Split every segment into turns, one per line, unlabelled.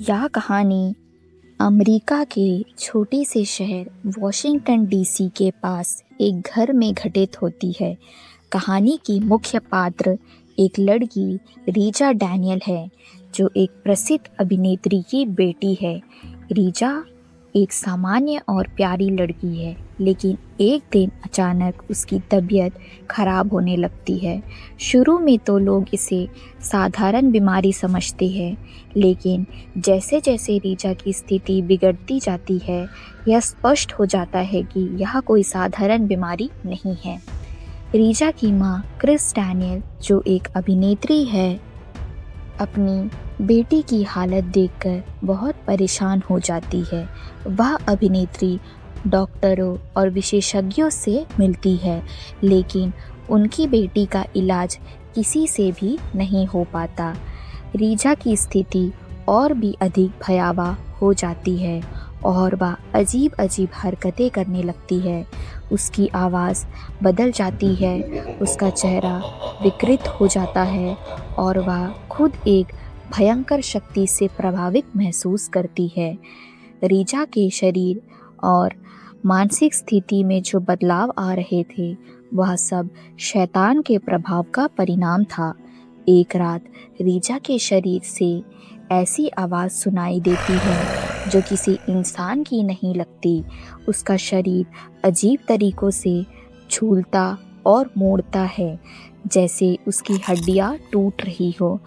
यह कहानी अमेरिका के छोटे से शहर वॉशिंगटन डीसी के पास एक घर में घटित होती है। कहानी की मुख्य पात्र एक लड़की रीजा डैनियल है, जो एक प्रसिद्ध अभिनेत्री की बेटी है। रीजा एक सामान्य और प्यारी लड़की है, लेकिन एक दिन अचानक उसकी तबीयत खराब होने लगती है। शुरू में तो लोग इसे साधारण बीमारी समझते हैं, लेकिन जैसे जैसे रीजा की स्थिति बिगड़ती जाती है, यह स्पष्ट हो जाता है कि यह कोई साधारण बीमारी नहीं है। रीजा की माँ क्रिस डैनियल, जो एक अभिनेत्री है, अपनी बेटी की हालत देखकर बहुत परेशान हो जाती है। वह अभिनेत्री डॉक्टरों और विशेषज्ञों से मिलती है, लेकिन उनकी बेटी का इलाज किसी से भी नहीं हो पाता। रीजा की स्थिति और भी अधिक भयावह हो जाती है और वह अजीब अजीब हरकतें करने लगती है। उसकी आवाज़ बदल जाती है, उसका चेहरा विकृत हो जाता है और वह खुद एक भयंकर शक्ति से प्रभावित महसूस करती है। रीजा के शरीर और मानसिक स्थिति में जो बदलाव आ रहे थे, वह सब शैतान के प्रभाव का परिणाम था। एक रात रीजा के शरीर से ऐसी आवाज़ सुनाई देती है जो किसी इंसान की नहीं लगती। उसका शरीर अजीब तरीक़ों से झूलता और मोड़ता है, जैसे उसकी हड्डियाँ टूट रही हो।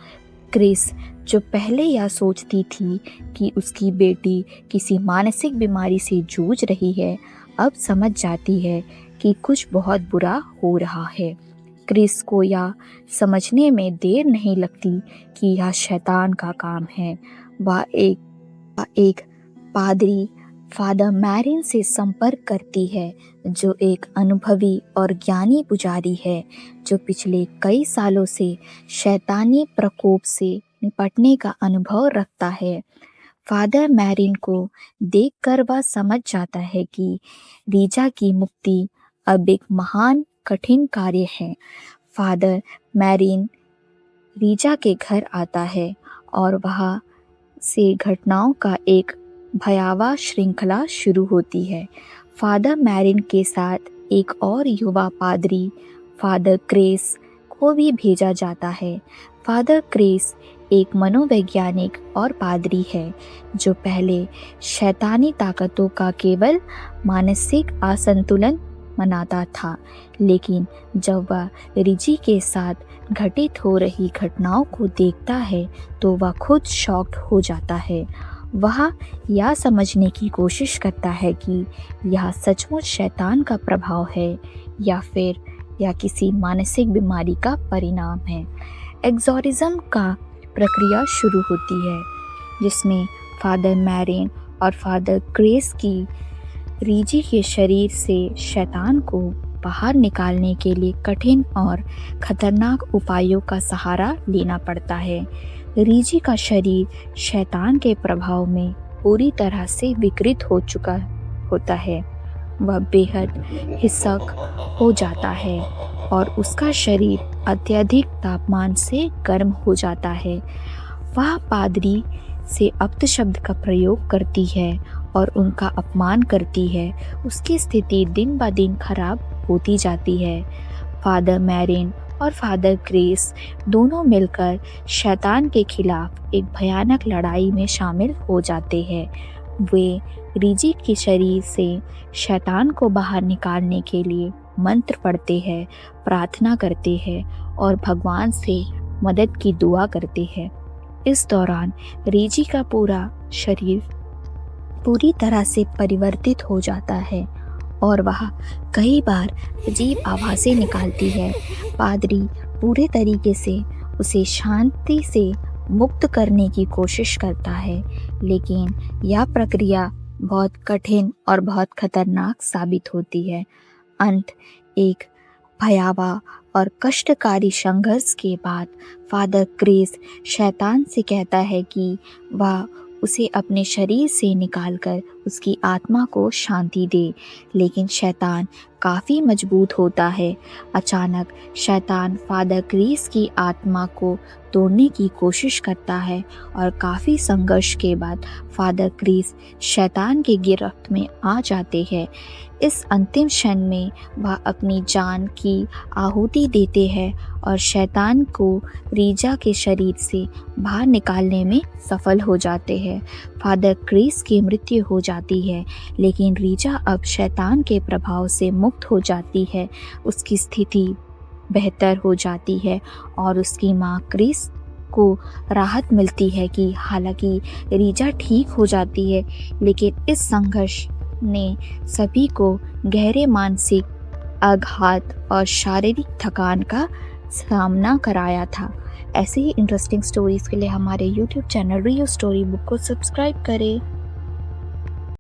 क्रिस, जो पहले यह सोचती थी कि उसकी बेटी किसी मानसिक बीमारी से जूझ रही है, अब समझ जाती है कि कुछ बहुत बुरा हो रहा है। क्रिस को यह समझने में देर नहीं लगती कि यह शैतान का काम है। वह एक पादरी फादर मैरिन से संपर्क करती है, जो एक अनुभवी और ज्ञानी पुजारी है, जो पिछले कई सालों से शैतानी प्रकोप से निपटने का अनुभव रखता है। फादर मैरिन को देखकर वह समझ जाता है कि रीजा की मुक्ति अब एक महान कठिन कार्य है। फादर मैरिन रीजा के घर आता है और वहाँ से घटनाओं का एक भयावह श्रृंखला शुरू होती है। फादर मैरिन के साथ एक और युवा पादरी फादर क्रेस को भी भेजा जाता है। फादर क्रेस एक मनोवैज्ञानिक और पादरी है, जो पहले शैतानी ताकतों का केवल मानसिक असंतुलन मनाता था, लेकिन जब वह रिजी के साथ घटित हो रही घटनाओं को देखता है तो वह खुद शॉक्ड हो जाता है। वह यह समझने की कोशिश करता है कि यह सचमुच शैतान का प्रभाव है या फिर यह किसी मानसिक बीमारी का परिणाम है। एक्सोर्सिज्म का प्रक्रिया शुरू होती है, जिसमें फादर मैरिन और फादर क्रेस की रीजी के शरीर से शैतान को बाहर निकालने के लिए कठिन और खतरनाक उपायों का सहारा लेना पड़ता है। रीजी का शरीर शैतान के प्रभाव में पूरी तरह से विकृत हो चुका होता है। वह बेहद हिंसक हो जाता है और उसका शरीर अत्यधिक तापमान से गर्म हो जाता है। वह पादरी से अपशब्द का प्रयोग करती है और उनका अपमान करती है। उसकी स्थिति दिन ब दिन खराब होती जाती है। फादर मैरिन और फादर क्रेस दोनों मिलकर शैतान के खिलाफ एक भयानक लड़ाई में शामिल हो जाते हैं। वे रीजी के शरीर से शैतान को बाहर निकालने के लिए मंत्र पढ़ते हैं, प्रार्थना करते हैं और भगवान से मदद की दुआ करते हैं। इस दौरान रीजी का पूरा शरीर पूरी तरह से परिवर्तित हो जाता है और वह कई बार अजीब आवाज़ें निकालती है। पादरी पूरे तरीके से उसे शांति से मुक्त करने की कोशिश करता है, लेकिन यह प्रक्रिया बहुत कठिन और बहुत खतरनाक साबित होती है। अंत एक भयावह और कष्टकारी संघर्ष के बाद फादर क्रेस शैतान से कहता है कि वह उसे अपने शरीर से निकालकर उसकी आत्मा को शांति दे, लेकिन शैतान काफ़ी मजबूत होता है। अचानक शैतान फादर क्रेस की आत्मा को तोड़ने की कोशिश करता है और काफ़ी संघर्ष के बाद फादर क्रिस शैतान की गिरफ्त में आ जाते हैं। इस अंतिम क्षण में वह अपनी जान की आहुति देते हैं और शैतान को रीजा के शरीर से बाहर निकालने में सफल हो जाते हैं। फादर क्रिस की मृत्यु हो जाती है, लेकिन रीजा अब शैतान के प्रभाव से मुक्त हो जाती है। उसकी स्थिति बेहतर हो जाती है और उसकी माँ क्रिस को राहत मिलती है कि हालांकि रीजा ठीक हो जाती है, लेकिन इस संघर्ष ने सभी को गहरे मानसिक आघात और शारीरिक थकान का सामना कराया था। ऐसे ही इंटरेस्टिंग स्टोरीज के लिए हमारे YouTube चैनल रियो स्टोरी बुक को सब्सक्राइब करें।